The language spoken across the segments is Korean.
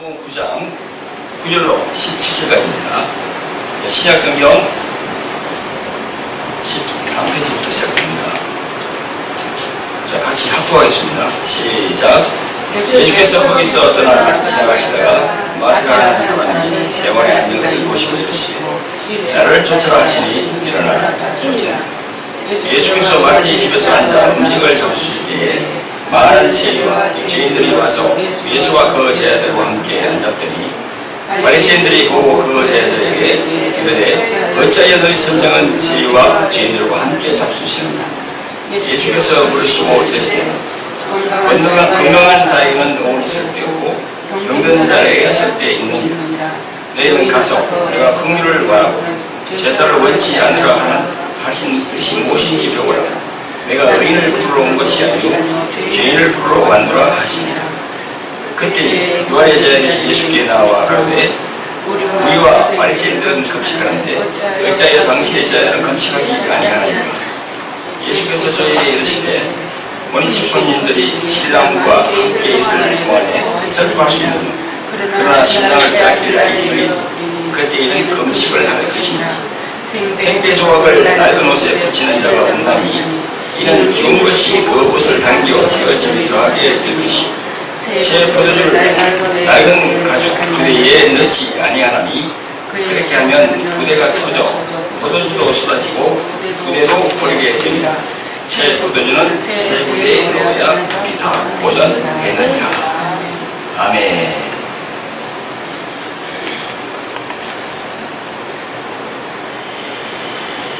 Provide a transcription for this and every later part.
마태복음 9장 9절로 17절까지입니다. 신약성경 13페이지부터 시작됩니다. 자, 같이 합독하겠습니다. 시작. 예수께서 거기서 떠나 지나가시다가 마태라는 사람이 세원에 앉은 것을 보시고 이르시되 나를 쫓아라 하시니 일어나 쫓으라. 예수께서 마태의 집에서 앉아 음식을 잡수실 때에 많은 세리와 죄인들이 와서 예수와 그 제자들과 함께 앉았더니 바리새인들이 보고 그 제자들에게 이르되 어찌하여 너희 선생은 세리와 죄인들과 함께 잡수시느냐. 예수께서 물으시고 이르시되 건강한 자에게는 오온이 있을 때였고 병든 자에게 있을 때 있느니라. 너희는 가서 내가 긍휼을 원하고 제사를 원치 않으라 하신 뜻이 무엇인지 배우라. 내가 의인을 부르러 온 것이 아니고 죄인을 부르러 왔노라 하시니라. 그때 요한의 제자들이 예수께 나와 가로되 우리와 바리새인들은 금식하는데 어찌하여 당신의 제자들은 금식하지 아니하나이까. 예수께서 저희에게 이르시되 본인 집 손님들이 신랑과 함께 있을 동안에 절파할 수 있는 그러나 신랑을 빼앗길 날이 이르니 그때에는 금식을 할 것이니라. 생배 조각을 낡은 옷에 붙이는 자가 없나니 이는 기운 것이 그 옷을 당겨 기어짐이 더하게 될 것이요 새 포도주를 낡은 가죽 부대에 넣지 아니하나니 그렇게 하면 부대가 터져 포도주도 쏟아지고 부대도 버리게 됩니다. 새 포도주는 새 부대에 넣어야 불이 다 보존되느니라. 아멘.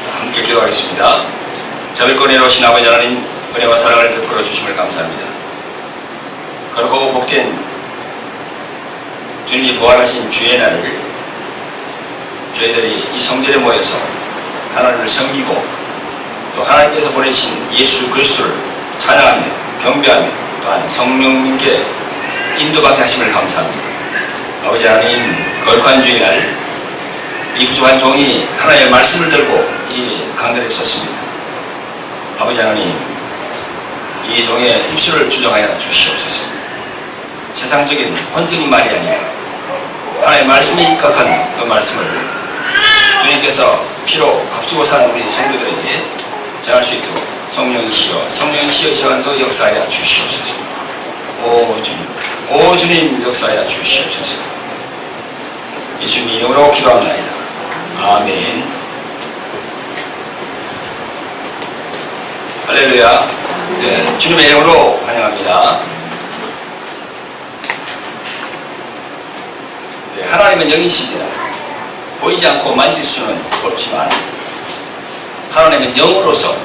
자, 함께 기도하겠습니다. 자비롭고 은혜로우신 아버지 하나님, 은혜와 사랑을 베풀어 주심을 감사합니다. 거룩하고 복된 주님이 부활하신 주의 날을 저희들이 이 성전에 모여서 하나님을 섬기고 또 하나님께서 보내신 예수 그리스도를 찬양하며 경배하며 또한 성령님께 인도받게 하심을 감사합니다. 아버지 하나님, 거룩한 주의 날 이 부족한 종이 하나님의 말씀을 들고 이 강단에 섰습니다. 아버지 하나님, 이 종의 입술을 주정하여 주시옵소서. 세상적인 혼적인 말이 아니라 하나님의 말씀이 입각한 그 말씀을 주님께서 피로 값주고 산 우리 성도들에게 전할 수 있도록 성령이시여 이 시간도 역사하여 주시옵소서. 오 주님 역사하여 주시옵소서. 예수님 이름으로 기도합니다. 아멘. 할렐루야. 네, 주님의 이름으로 환영합니다. 네, 하나님은 영이십니다. 보이지 않고 만질 수는 없지만 하나님은 영으로서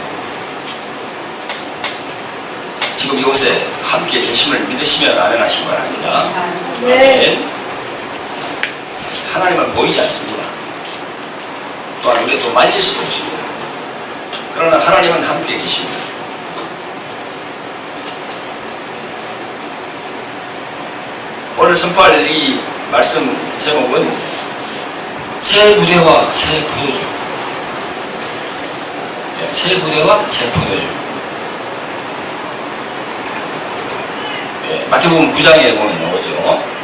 지금 이곳에 함께 계심을 믿으시면 아멘하시기 바랍니다. 네. 하나님은 보이지 않습니다. 또한 우리도 만질 수도 없습니다. 그러나 하나님은 함께 계십니다. 오늘 선포할 이 말씀 제목은 새 부대와 새 포도주. 새 부대와 새 포도주. 마태복음 9장에 보면 나오죠.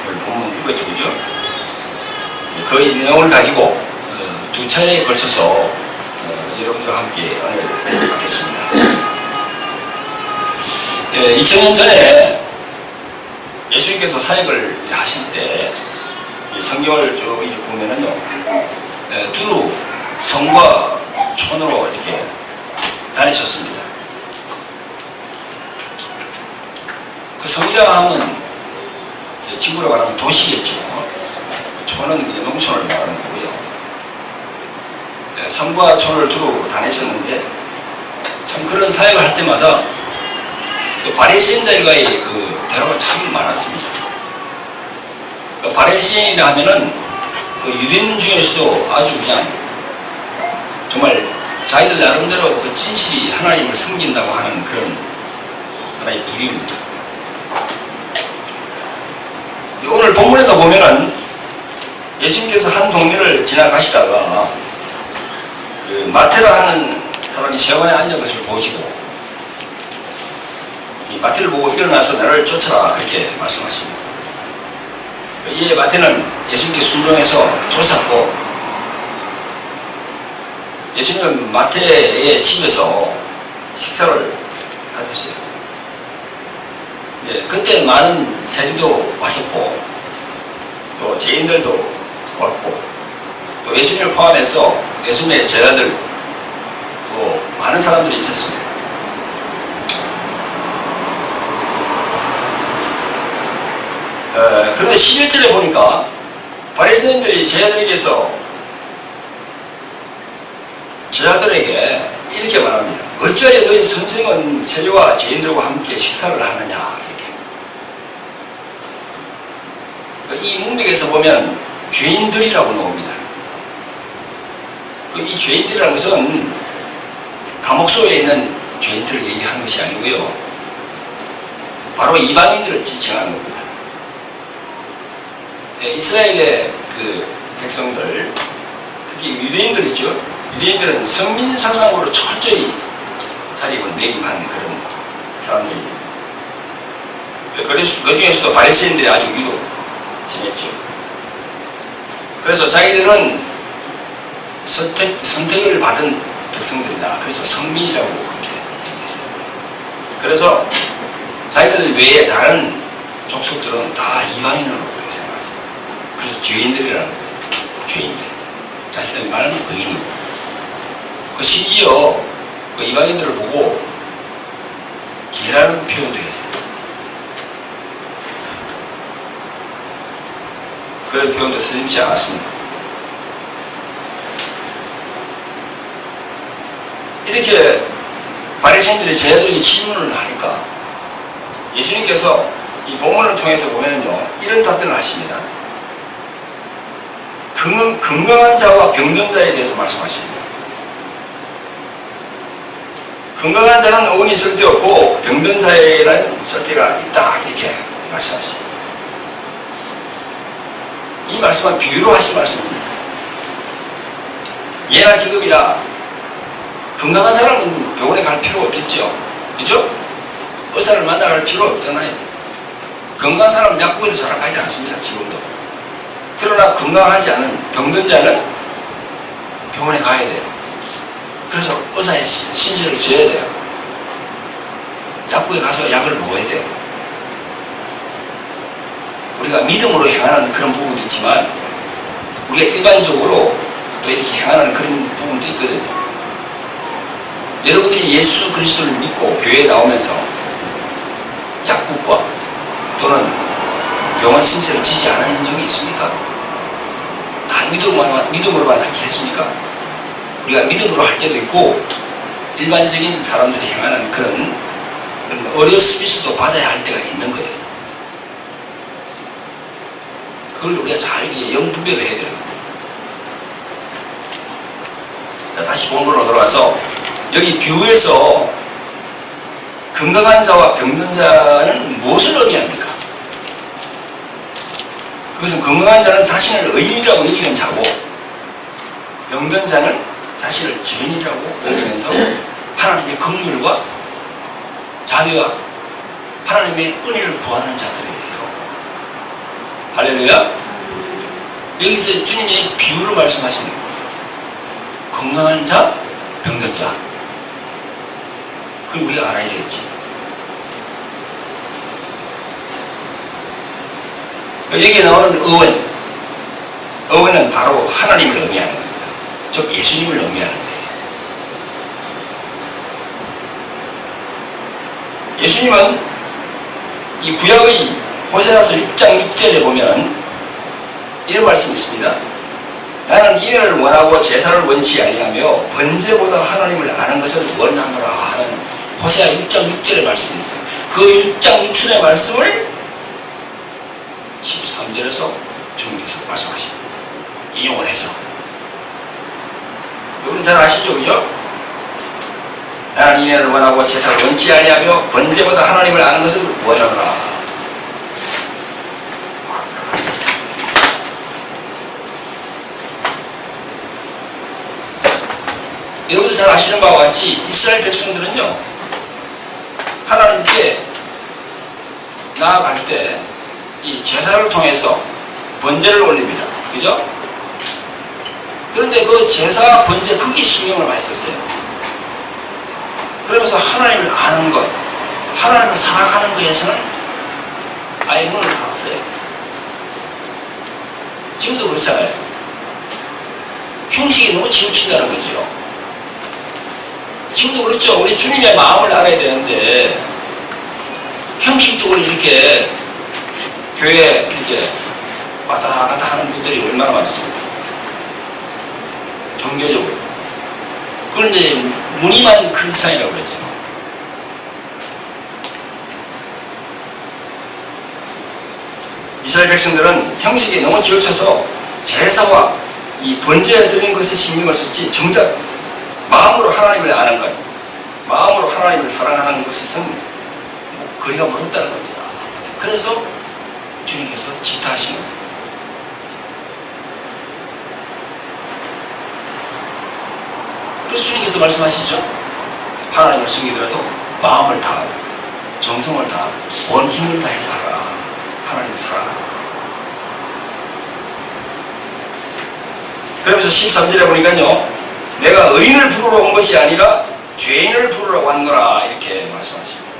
오늘 본문 읽어주죠. 그 내용을 가지고 두 차례에 걸쳐서 여러분들과 함께 오늘 받겠습니다. 2000년 전에 예수님께서 사역을 하실 때 성경을 쭉 이렇게 보면은요, 두루 성과 촌으로 이렇게 다니셨습니다. 그 성이라 하면 지구로 말하면 도시겠죠. 촌은 그냥 농촌을 말하는 거고요. 성과 촌을 두루 다니셨는데 참 그런 사역을 할 때마다 그 바리새인들과의 그 대화가 참 많았습니다. 그 바리새인이라 하면은 그 유대인 중에서도 아주 그냥 정말 자기들 나름대로 그 진실이 하나님을 섬긴다고 하는 그런 하나의 부류입니다. 오늘 본문에도 보면은 예수님께서 한 동네를 지나가시다가 그 마태라 하는 사람이 세원에 앉은 것을 보시고 이 마태를 보고 일어나서 나를 쫓아라 그렇게 말씀하십니다. 이에 마태는 예수님께 순종해서 쫓았고, 예수님은 마태의 집에서 식사를 하셨어요. 예, 그때 많은 세리도 왔었고, 또 죄인들도 왔고, 또 예수님을 포함해서 예수님의 제자들, 또 많은 사람들이 있었습니다. 그런데 11절에 보니까 바리새인들이 제자들에게 이렇게 말합니다. 어찌하여 너희 선생은 세리와 죄인들과 함께 식사를 하느냐, 이렇게. 이 문맥에서 보면 죄인들이라고 나옵니다. 이 죄인들이라는 것은 감옥소에 있는 죄인들을 얘기하는 것이 아니고요, 바로 이방인들을 지칭하는 겁니다. 이스라엘의 그 백성들, 특히 유대인들이죠. 유대인들은 성민 사상으로 철저히 살이고 매임하는 그런 사람들입니다. 그 중에서도 바리새인들이 아주 위로 심했죠. 그래서 자기들은 선택을 받은 백성들이다. 그래서 성민이라고 그렇게 얘기했어요. 그래서 자기들 외에 다른 족속들은 다 이방인으로 그렇게 생각했어요. 그래서 죄인들이라는 거예요. 죄인들. 자신들이 말하는 의인이고. 심지어 그 이방인들을 보고 개라는 표현도 했어요. 그런 표현도 쓰지 않았습니다. 이렇게 바리새인들이 제자들에게 질문을 하니까 예수님께서 이 본문을 통해서 보면요, 이런 답변을 하십니다. 건강한 자와 병든 자에 대해서 말씀하십니다. 건강한 자는 어원이 쓸데없고 병든 자에는 쓸데가 있다, 이렇게 말씀하십니다. 이 말씀은 비유로 하신 말씀입니다. 예나 지금이라 건강한 사람은 병원에 갈 필요가 없겠죠. 그죠? 의사를 만나갈 필요 없잖아요. 건강한 사람은 약국에서 살아가지 않습니다. 지금도. 그러나 건강하지 않은 병든 자는 병원에 가야 돼요. 그래서 의사의 신세를 져야 돼요. 약국에 가서 약을 먹어야 돼요. 우리가 믿음으로 행하는 그런 부분도 있지만 우리가 일반적으로 또 이렇게 행하는 그런 부분도 있거든요. 여러분들이 예수 그리스도를 믿고 교회에 나오면서 약국과 또는 병원 신세를 지지 않은 적이 있습니까? 다 믿음으로만 하게 했습니까? 우리가 믿음으로 할 때도 있고 일반적인 사람들이 행하는 그런 의료 서비스도 받아야 할 때가 있는 거예요. 그걸 우리가 잘 영분별을 해야 돼요. 자, 다시 본문으로 돌아와서 여기 비유에서 건강한 자와 병든 자는 무엇을 의미합니까? 그것은 건강한 자는 자신을 의인이라고 여기는 자고 병든 자는 자신을 죄인이라고 여기면서 하나님의 긍휼과 자비와 하나님의 은혜를 구하는 자들이에요. 할렐루야. 여기서 주님이 비유로 말씀하시는 거예요. 건강한 자, 병든 자. 그걸 우리가 알아야 되겠지. 여기에 나오는 어원은 바로 하나님을 의미하는 겁니다. 즉 예수님을 의미하는 거예요. 예수님은 이 구약의 호세아서 6장 6절에 보면 이런 말씀이 있습니다. 나는 인애를 원하고 제사를 원치 아니하며 번제보다 하나님을 아는 것을 원하노라 하는 호세아 6장 6절의 말씀이 있어요. 그 6장 6절의 말씀을 13절에서 주님께서 말씀하십니다. 인용을 해서. 여러분 잘 아시죠? 그죠? 나는 인애를 원하고 제사를 원치 아니하며 번제보다 하나님을 아는 것을 원하노라. 여러분들 잘 아시는 바와 같이 이스라엘 백성들은요, 하나님께 나아갈 때 이 제사를 통해서 번제를 올립니다. 그죠? 그런데 그 제사 번제 그게 신경을 많이 썼어요. 그러면서 하나님을 아는 것, 하나님을 사랑하는 것에서는 아예 문을 닫았어요. 지금도 그렇잖아요. 형식이 너무 지우친다는 거죠. 지금도 그렇죠. 우리 주님의 마음을 알아야 되는데 형식적으로 이렇게 교회에 이렇게 왔다 갔다 하는 분들이 얼마나 많습니까? 종교적으로. 그런데 무늬만 크리스찬이라고 그러죠. 이스라엘 백성들은 형식에 너무 지어쳐서 제사와 이 번제에 드리는 것에 신경을 썼지 정작 마음으로 하나님을 아는 것, 마음으로 하나님을 사랑하는 것에서는 거리가 멀었다는 겁니다. 그래서 주님께서 질타하신 겁니다. 그래서 주님께서 말씀하시죠. 하나님을 섬기더라도 마음을 다하고 정성을 다하고 온 힘을 다해서 하라. 하나님을 사랑하라. 그러면서 13절에 보니까요. 내가 의인을 부르러 온 것이 아니라 죄인을 부르러 왔노라 이렇게 말씀하십니다.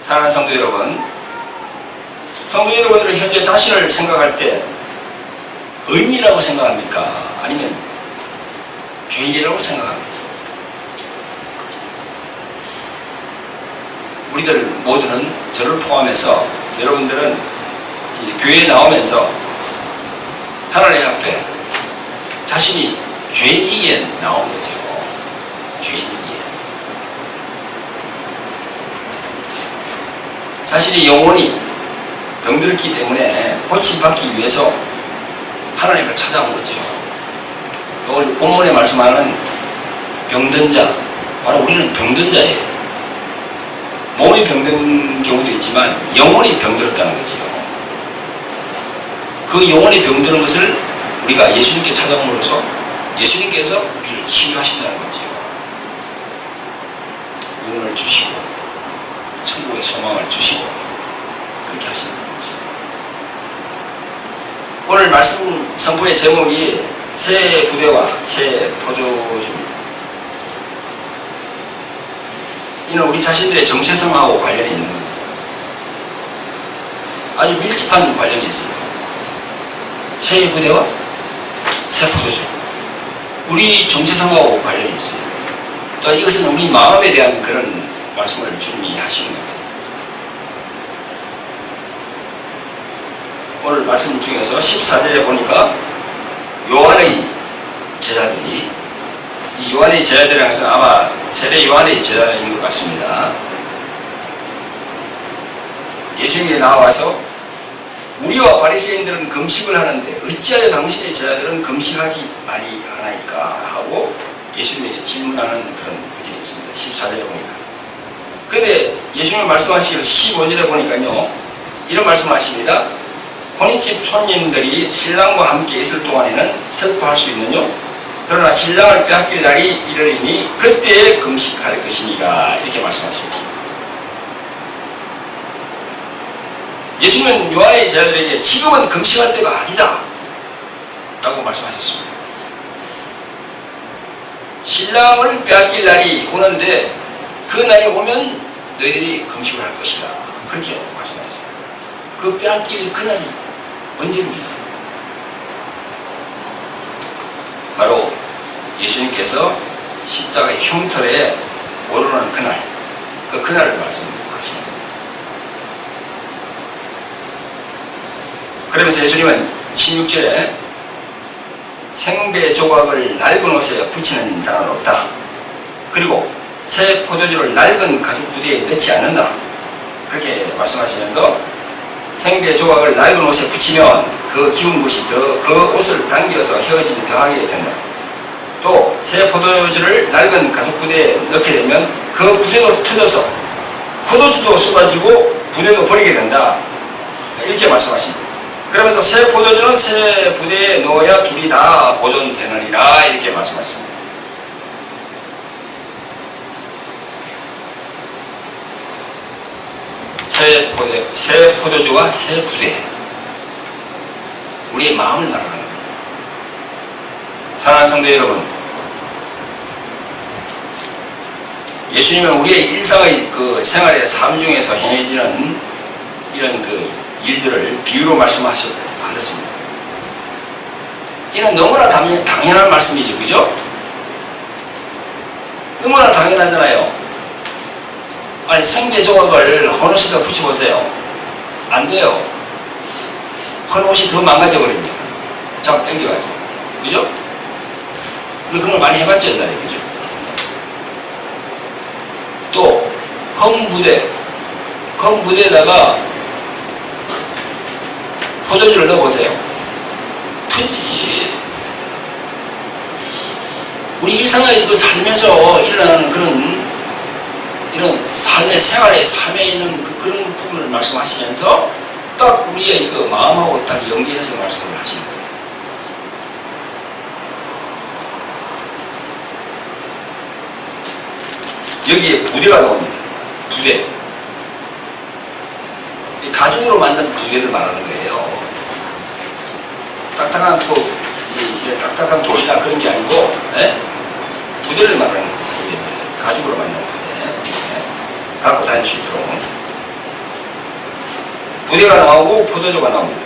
사랑하는 성도 여러분, 성도 여러분들은 현재 자신을 생각할 때 의인이라고 생각합니까? 아니면 죄인이라고 생각합니까? 우리들 모두는 저를 포함해서 여러분들은 이 교회에 나오면서 하나님 앞에 자신이 죄인이기에 나온 거죠. 죄인이기에. 자신이 영혼이 병들었기 때문에 고침받기 위해서 하나님을 찾아온 거죠. 오늘 본문에 말씀하는 병든 자, 바로 우리는 병든 자예요. 몸이 병든 경우도 있지만 영혼이 병들었다는 거죠. 그 영혼이 병드는 것을 우리가 예수님께 찾아옴으로써 예수님께서 우리를 치유하신다는 거죠. 구원을 주시고 천국의 소망을 주시고 그렇게 하시는 거죠. 오늘 말씀 선포의 제목이 새 부대와 새 포도주입니다. 이는 우리 자신들의 정체성하고 관련이 있는 겁니다. 아주 밀접한 관련이 있습니다. 새 부대와 새 포도주. 우리 정체성하고 관련이 있어요. 또 이것은 우리 마음에 대한 그런 말씀을 주님이 하시는 겁니다. 오늘 말씀 중에서 14절에 보니까 요한의 제자들이, 이 요한의 제자들이라는 것은 아마 세례 요한의 제자인 것 같습니다. 예수님이 나와서 우리와 바리새인들은 금식을 하는데 어찌하여 당신의 제자들은 금식하지 많이 하나이까 하고 예수님에게 질문하는 그런 구절이 있습니다. 14절에 보니까. 그런데 예수님이 말씀하시기를 15절에 보니까요, 이런 말씀을 하십니다. 혼인집 손님들이 신랑과 함께 있을 동안에는 슬퍼할 수 있느뇨? 그러나 신랑을 빼앗길 날이 이르리니 그때에 금식할 것이니라 이렇게 말씀하십니다. 예수님은 요한의 제자들에게 지금은 금식할 때가 아니다 라고 말씀하셨습니다. 신랑을 빼앗길 날이 오는데 그 날이 오면 너희들이 금식을 할 것이다 그렇게 말씀하셨습니다. 그 빼앗길 그 날이 언제입니까? 바로 예수님께서 십자가의 흉터에 오르는 그날, 그날을 말씀하시는 겁니다. 그러면서 예수님은 16절에 생배 조각을 낡은 옷에 붙이는 자는 없다. 그리고 새 포도주를 낡은 가죽 부대에 넣지 않는다. 그렇게 말씀하시면서 생배 조각을 낡은 옷에 붙이면 그 기운 것이 그 옷을 당겨서 헤어짐이 더하게 된다. 또 새 포도주를 낡은 가죽 부대에 넣게 되면 그 부대도 터져서 포도주도 쏟아지고 부대도 버리게 된다. 이렇게 말씀하십니다. 그러면서 새 포도주는 새 부대에 넣어야 둘이 다 보존되느니라 이렇게 말씀하십니다. 새 포도주와 새 부대, 우리의 마음을 말하는 겁니다. 사랑하는 성도 여러분, 예수님은 우리의 일상의 그 생활의 삶 중에서 행해지는 이런 그 일들을 비유로 말씀하셨습니다. 이는 너무나 당연한 말씀이죠, 그죠? 너무나 당연하잖아요. 아니, 성게 조각을 헌옷에다 붙여보세요. 안 돼요. 헌옷이 더 망가져버립니다. 자꾸 당겨가지고. 그죠? 우리 그런 걸 많이 해봤죠, 옛날에. 그죠? 또, 헌부대에다가 포도주를 넣어보세요. 터지지. 우리 일상의 그 살면서 일어나는 이런 삶의 생활의 삶에 있는 그런 부분을 말씀하시면서 딱 우리의 그 마음하고 딱 연계해서 말씀을 하시는 거예요. 여기에 부대가 나옵니다. 부대. 가죽으로 만든 부대를 말하는 거예요. 딱딱한 딱딱한 돌이나 그런 게 아니고, 부대를 말하는 거예요. 가죽으로 만든 부대. 갖고 다닐 수 있도록. 부대가 나오고 포도주가 나옵니다.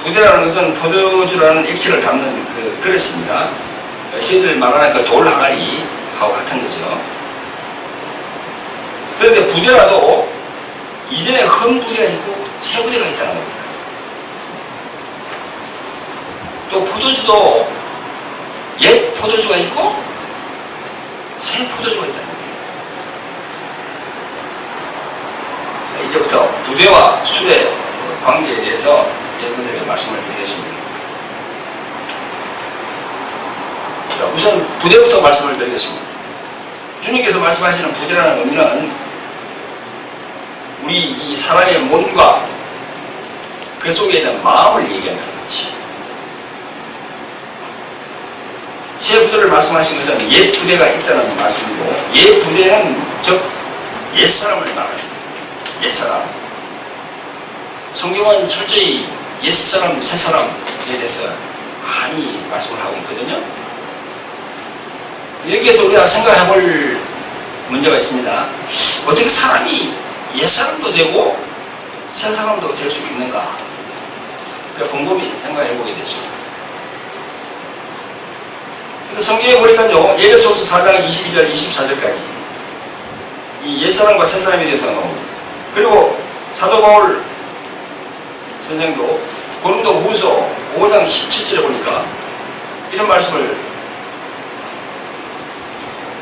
부대라는 것은 포도주라는 액체를 담는 그 그릇입니다. 저희들 말하는 그 돌 항아리하고 같은 거죠. 그런데 부대라도 이전에 헌 부대가 있고 새 부대가 있다는 겁니다. 또 포도주도 옛 포도주가 있고 새 포도주가 있다는 거예요. 자, 이제부터 부대와 술의 관계에 대해서 여러분들에게 말씀을 드리겠습니다. 자, 우선 부대부터 말씀을 드리겠습니다. 주님께서 말씀하시는 부대라는 의미는 우리 이 사람의 몸과 그 속에 있는 마음을 얘기한다는 거지. 새 부대를 말씀하신 것은 옛 부대가 있다는 말씀이고, 옛 부대는 즉 옛사람을 말합니다. 옛사람. 성경은 철저히 옛사람, 새사람에 대해서 많이 말씀을 하고 있거든요. 여기에서 우리가 생각해 볼 문제가 있습니다. 어떻게 사람이 옛사람도 되고 새사람도 될 수 있는가? 그 방법이 생각해 보게 되죠. 성경에 보니까요, 에베소서 4장 22절 24절까지 이 옛사람과 새사람에 대해서 나옵니다. 그리고 사도 바울 선생도 고린도 후서 5장 17절에 보니까 이런 말씀을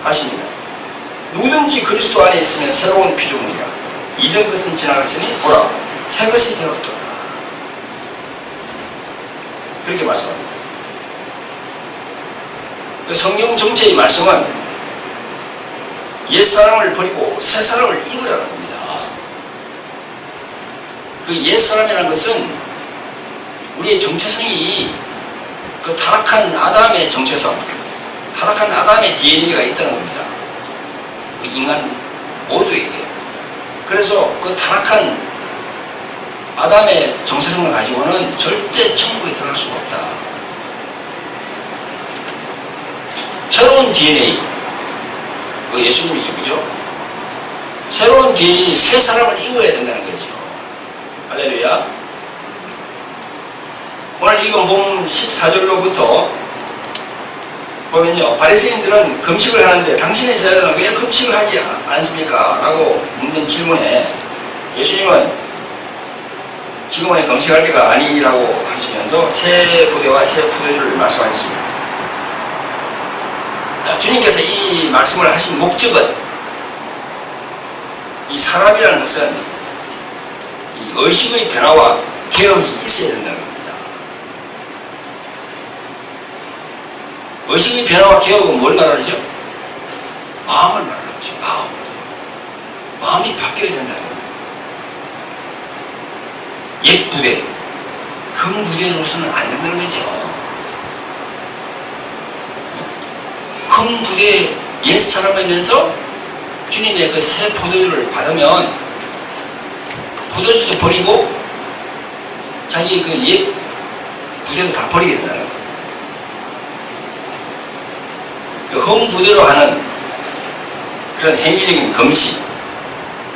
하십니다. 누구든지 그리스도 안에 있으면 새로운 피조물이라. 이전 것은 지나갔으니 보라, 새 것이 되었도다. 그렇게 말씀합니다. 성경 전체의 말씀은 옛사람을 버리고 새사람을 입으라는 겁니다. 그 옛사람이라는 것은 우리의 정체성이 그 타락한 아담의 정체성, 타락한 아담의 DNA가 있다는 겁니다. 그 인간 모두에게. 그래서 그 타락한 아담의 정체성을 가지고는 절대 천국에 들어갈 수가 없다. 새로운 DNA, 그 예수님이죠, 그죠? 새로운 DNA, 새 사람을 입어야 된다는 거죠. 할렐루야. 오늘 읽은 본 14절로부터 보면요, 바리새인들은 금식을 하는데 당신의 제자들은 왜 금식을 하지 않습니까? 라고 묻는 질문에 예수님은 지금은 금식할 때가 아니라고 하시면서 새 부대와 새 포도주를 말씀하셨습니다. 주님께서 이 말씀을 하신 목적은 이 사람이라는 것은 이 의식의 변화와 개혁이 있어야 된다는 겁니다. 의식의 변화와 개혁은 뭘 말하죠? 마음을 말하죠. 마음이 바뀌어야 된다는 겁니다. 옛 부대, 금 부대로서는 안 된다는 거죠. 금 부대 옛 사람이면서 주님의 그 새 포도주를 받으면 포도주도 버리고 자기 그 옛 부대도 다 버리게 된다는 거예요. 그 흠부대로 하는 그런 행위적인 금식,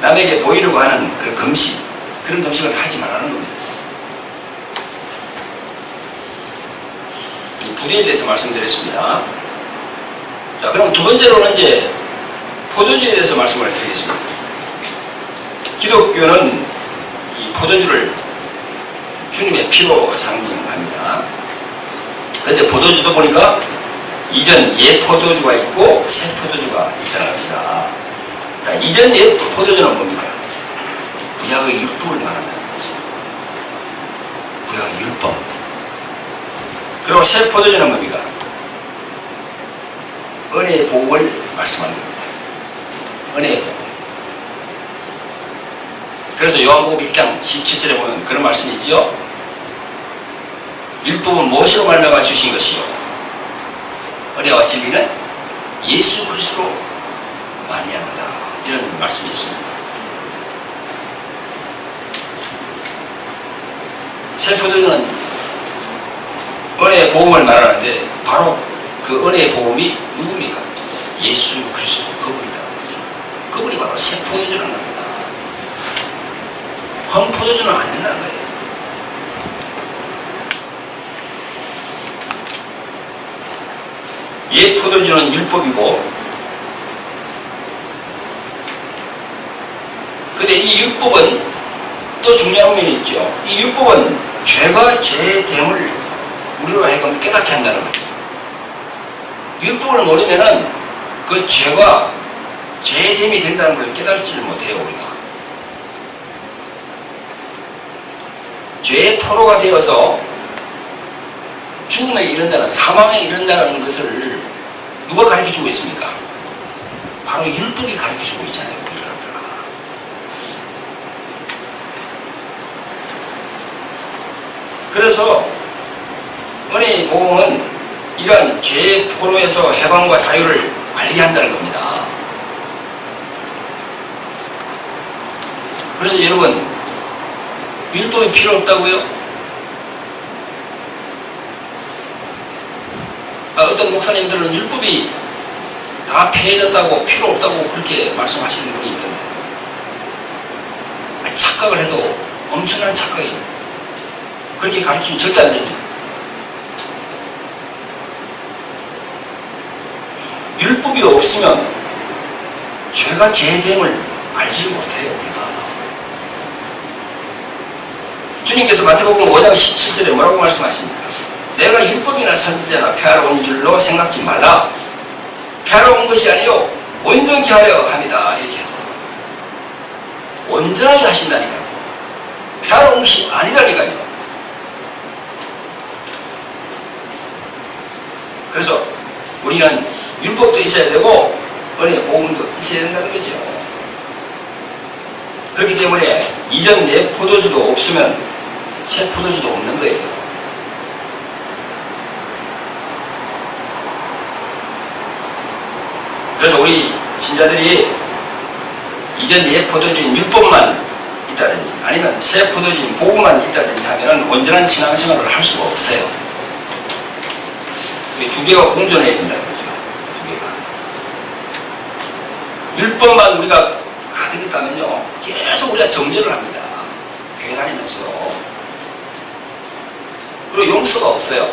남에게 보이려고 하는 그런 금식, 그런 금식을 하지 말라는 겁니다. 이 부대에 대해서 말씀드렸습니다. 자, 그럼 두 번째로는 이제 포도주에 대해서 말씀을 드리겠습니다. 기독교는 이 포도주를 주님의 피로 상징합니다. 그런데 포도주도 보니까 이전 옛 포도주가 있고 새 포도주가 있다는 겁니다. 자, 이전 옛 포도주는 뭡니까? 구약의 율법을 말한다는 거죠. 구약의 율법. 그리고 새 포도주는 뭡니까? 은혜의 복을 말씀하는 겁니다. 은혜의 복. 그래서 요한복음 1장 17절에 보면 그런 말씀이 있죠. 율법은 무엇으로 말미암아 주신 것이요 은혜와 진리는 예수 그리스도로 말미암다. 이런 말씀이 있습니다. 새 포도주는 은혜의 복음을 말하는데 바로 그 은혜의 복음이 누굽니까? 예수 그리스도 그분이라는 거죠. 그분이 바로 새 포도주라는 겁니다. 황 포도주는 안 된다는 거예요. 옛 포도주는 율법이고, 근데 이 율법은 또 중요한 면이 있죠. 이 율법은 죄가 죄됨을 우리로 하여금 깨닫게 한다는 거죠. 율법을 모르면은 그 죄가 죄됨이 된다는 걸 깨닫지를 못해요, 우리가. 죄의 포로가 되어서 죽음에 이른다는, 사망에 이른다는 것을 누가 가르쳐주고 있습니까? 바로 율법이 가르쳐주고 있잖아요, 우리를. 그래서 은혜의 복음은 이러한 죄의 포로에서 해방과 자유를 알게 한다는 겁니다. 그래서 여러분, 율법이 필요 없다고요? 어떤 목사님들은 율법이 다 폐해졌다고, 필요 없다고 그렇게 말씀하시는 분이 있던데, 착각을 해도 엄청난 착각이에요. 그렇게 가르치면 절대 안 됩니다. 율법이 없으면 죄가 죄됨을 알지 못해요, 우리가. 주님께서 마태복음 5장 17절에 뭐라고 말씀하십니까? 내가 율법이나 선지자나 폐하러 온 줄로 생각지 말라. 폐하러 온 것이 아니요 온전케 하려 합니다. 이렇게 했어요. 온전하게 하신다니까요. 폐하러 온 것이 아니라니까요. 그래서 우리는 율법도 있어야 되고 은혜의 복음도 있어야 된다는 거죠. 그렇기 때문에 이전 옛 포도주도 없으면 새 포도주도 없는 거예요. 그래서 우리 신자들이 이전 옛 포도주인 율법만 있다든지 아니면 새 포도주인 복음만 있다든지 하면 온전한 신앙생활을 할 수가 없어요. 두 개가 공존해야 된다는 거죠. 두 개가. 율법만 우리가 가득했다면요, 계속 우리가 정죄를 합니다. 교회 다니면서. 그리고 용서가 없어요.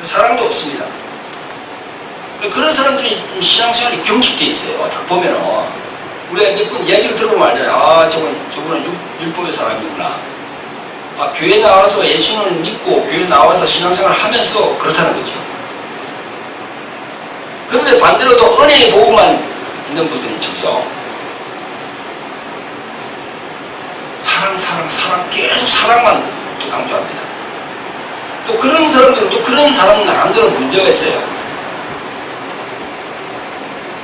사랑도 없습니다. 그런 사람들이 신앙생활이 경직되어 있어요. 딱 보면은 우리가 몇 번 이야기를 들어보면 알잖아요. 저분은 율법의 사람이구나. 교회 나와서 예수님을 믿고 교회 나와서 신앙생활을 하면서 그렇다는 거죠. 그런데 반대로 또 은혜의 복음만 있는 분들이 있죠. 사랑 계속 사랑만 또 강조합니다. 또 그런 사람들은 또 그런 사람 나름대로 문제가 있어요.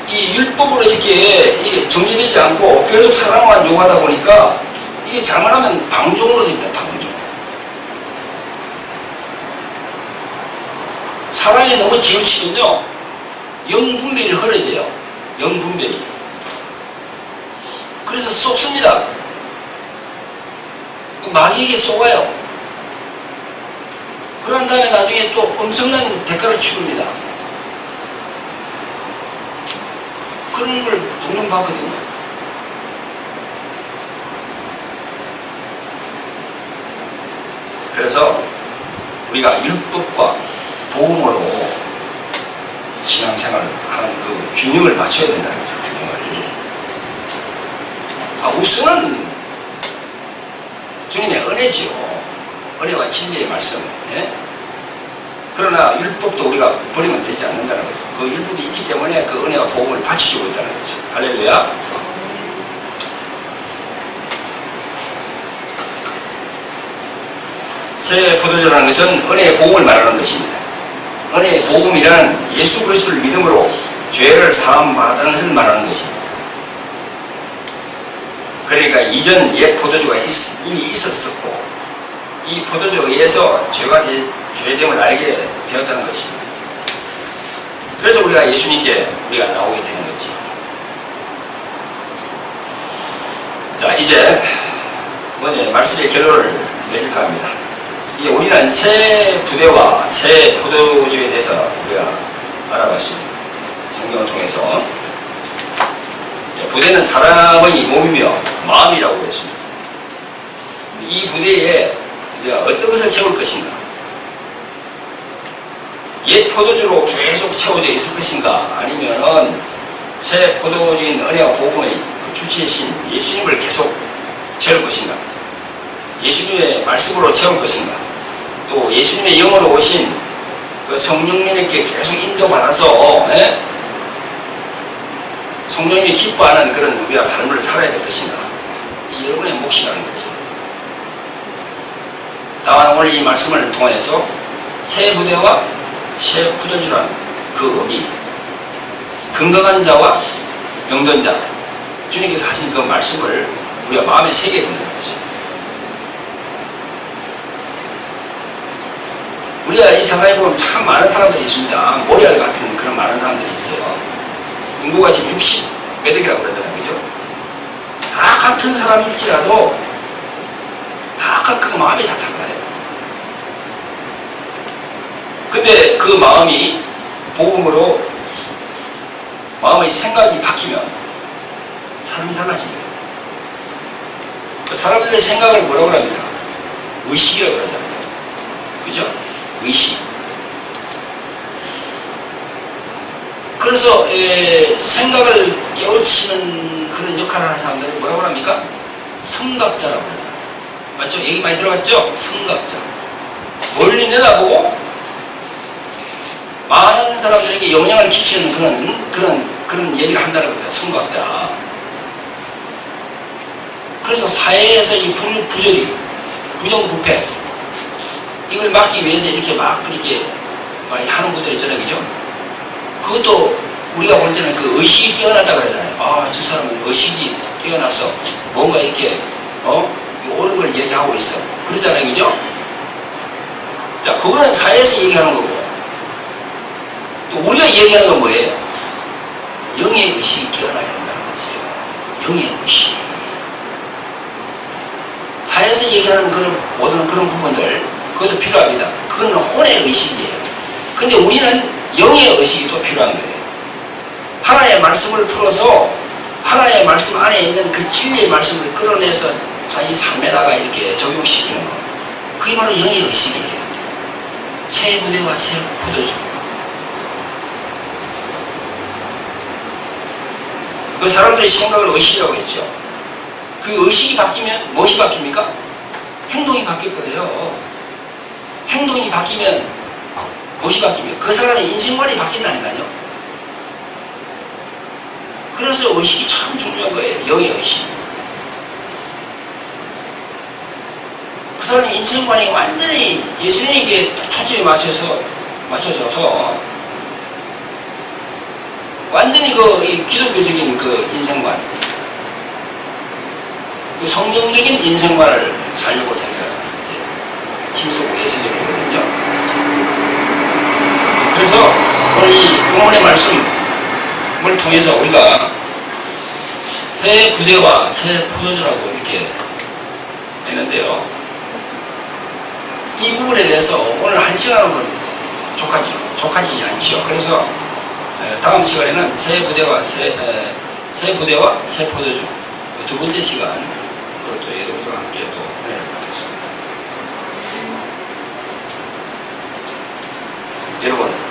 이 율법으로 이렇게 정리되지 않고 계속 사랑만 요구하다 보니까 이게 잘못하면 방종으로 됩니다. 방종. 사랑에 너무 지우치면요, 영분별이 흐려져요. 영분별이. 그래서 쏟습니다. 마귀에게 쏘아요. 그런 다음에 나중에 또 엄청난 대가를 치릅니다. 그런 걸 종종 봤거든요. 그래서 우리가 율법과 복음으로 신앙생활을 하는 그 균형을 맞춰야 된다는 거죠. 균형을. 우선은 주님의 은혜지요. 은혜와 진리의 말씀. 예? 그러나 율법도 우리가 버리면 되지 않는다는 거죠. 그 율법이 있기 때문에 그 은혜와 복음을 받치고 있다는 거죠. 할렐루야. 새 포도주라는 것은 은혜의 복음을 말하는 것입니다. 은혜의 복음이란 예수 그리스도를 믿음으로 죄를 사함받는 것을 말하는 것입니다. 그러니까 이전 옛 포도주가 이미 있었었고 이 포도주에 의해서 죄됨을 알게 되었다는 것입니다. 그래서 우리가 예수님께 우리가 나오게 되는 거지. 자, 이제 먼저 말씀의 결론을 맺을까 합니다. 이제 우리는 새 부대와 새 포도주에 대해서 우리가 알아봤습니다. 성경을 통해서. 부대는 사람의 몸이며 마음이라고 했습니다. 이 부대에 우리가 어떤 것을 채울 것인가? 옛 포도주로 계속 채워져 있을 것인가? 아니면은 새 포도주인 은혜와 복음의 주체이신 예수님을 계속 채울 것인가? 예수님의 말씀으로 채울 것인가? 또 예수님의 영으로 오신 그 성령님에게 계속 인도받아서 성령님이 기뻐하는 그런 우리가 삶을 살아야 될 것인가? 이 여러분의 몫이라는 거지. 다만 오늘 이 말씀을 통해서 새 부대와 새 포도주라는 그 의미, 건강한 자와 병든 자, 주님께서 하신 그 말씀을 우리가 마음에 새겨야 된다는 거지. 우리가 이 세상에 보면 참 많은 사람들이 있습니다. 모래알 같은 그런 많은 사람들이 있어요. 인구가 지금 60 몇 억이라고 그러잖아요. 그죠? 다 같은 사람일지라도 다 각각 마음이 다 달라요. 근데 그 마음이 복음으로 마음의 생각이 바뀌면 사람이 달라집니다. 그 사람들의 생각을 뭐라고 합니까? 의식이라고 그러잖아요. 그죠? 의식. 그래서 생각을 깨우치는 그런 역할을 하는 사람들을 뭐라고 합니까? 성각자라고 그러잖아요. 맞죠? 얘기 많이 들어봤죠? 성각자. 멀리 내다보고 많은 사람들에게 영향을 끼치는 그런 얘기를 한다는 겁니다. 성각자. 그래서 사회에서 이 부조리, 부정부패 이걸 막기 위해서 이렇게 많이 하는 분들이 있잖아요. 그죠? 그것도 우리가 볼 때는 그 의식이 뛰어났다 그러잖아요. 아, 저 사람은 의식이 뛰어나서 뭔가 이렇게 옳은 걸 얘기하고 있어. 그러잖아요. 그죠? 자, 그거는 사회에서 얘기하는 거고 또 우리가 얘기하는 건 뭐예요? 영의 의식이 뛰어나야 된다는 거죠. 영의 의식. 사회에서 얘기하는 모든 그런 부분들 그것도 필요합니다. 그건 혼의 의식이에요. 근데 우리는 영의 의식이 또 필요한 거예요. 하나의 말씀을 풀어서 하나의 말씀 안에 있는 그 진리의 말씀을 끌어내서 자기 삶에다가 이렇게 적용시키는 거. 그게 바로 영의 의식이에요. 새 부대와 새 포도주. 그 사람들의 생각을 의식이라고 했죠. 그 의식이 바뀌면 무엇이 바뀝니까? 행동이 바뀔 거예요. 행동이 바뀌면 무엇이 바뀝니까? 그 사람의 인생관이 바뀐다니까요. 그래서 의식이 참 중요한 거예요. 영의 의식. 그 사람의 인생관이 완전히 예수님에게 초점이 맞춰져서 완전히 이 기독교적인 그 인생관, 그 성경적인 인생관을 살려고 자기가 힘쓰고 예수님이거든요. 그래서 오늘 이 본문의 말씀을 통해서 우리가 새 부대와 새 포도주라고 이렇게 했는데요. 이 부분에 대해서 오늘 한 시간으로는 족하지 않지요. 그래서 다음 시간에는 새 부대와 새 포도주 두 번째 시간 또 여러분들과 함께 또 은혜를 받겠습니다.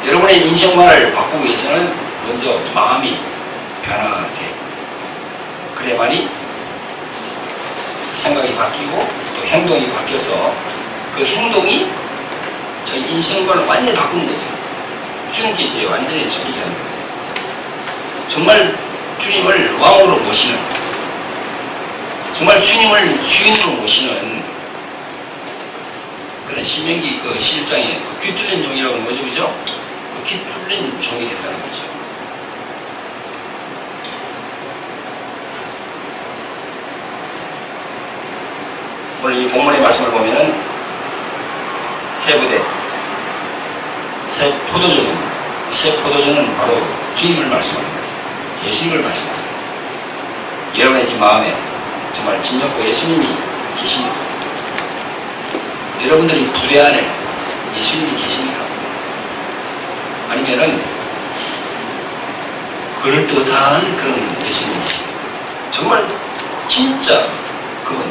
여러분의 인생관을 바꾸기 위해서는 먼저 마음이 변화돼. 그래야만이 생각이 바뀌고 또 행동이 바뀌어서 그 행동이 저희 인생관을 완전히 바꾸는 거죠. 주님께 이제 완전히 섬기게 하는 거죠. 정말 주님을 왕으로 모시는, 정말 주님을 주인으로 모시는 그런 신명기 그 11장에 그 귀 뚫린 종이라고 하는 거죠, 그죠? 그 귀 뚫린 종이 된다는 거죠. 오늘 이 본문의 말씀을 보면은 새 부대, 새 포도주는, 새 포도주는 바로 주님을 말씀합니다. 예수님을 말씀합니다. 여러분의 집 마음에 정말 진정고 예수님이 계십니까? 여러분들이 부대 안에 예수님이 계십니까? 아니면은 그럴듯한 그런 예수님이 계십니까? 정말 진짜 그분,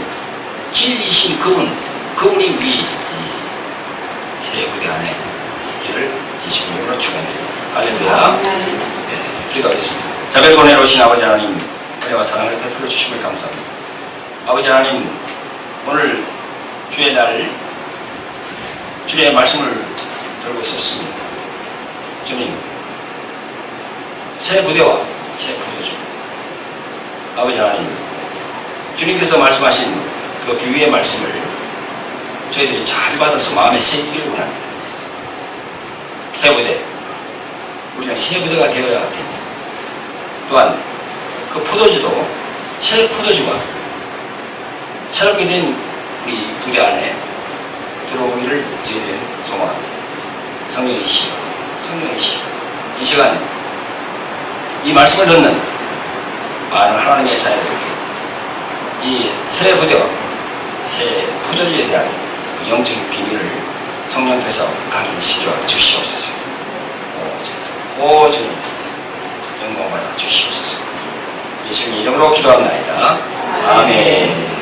진리이신 그분이 우리 새 부대 안에 있기를 예수님으로 축원드립니다. 할렐루야. 네, 기도하겠습니다. 자별권에 오신 아버지 하나님, 은혜와 사랑을 베풀어 주심을 감사합니다. 아버지 하나님, 오늘 주의 날 주의 말씀을 들고 있었습니다. 주님, 새 부대와 새 포도주, 아버지 하나님, 주님께서 말씀하신 그 비유의 말씀을 저희들이 잘 받아서 마음에 새기기를 원합니다. 새 부대, 우리가 새 부대가 되어야 됩니다. 또한 그 포도주도 새 포도주가 새롭게 된 우리 부대 안에 들어오기를 저희들은 소망합니다. 성령의 시, 이 시간 이 말씀을 듣는 많은 하나님의 자녀들에게 이 새 부대와 새 포도주에 대한 그 영적인 비밀을 성령께서 각인시켜 주시옵소서. 오 주님, 영광 받아 주시옵소서. 예수님 이름으로 기도합니다. 아멘.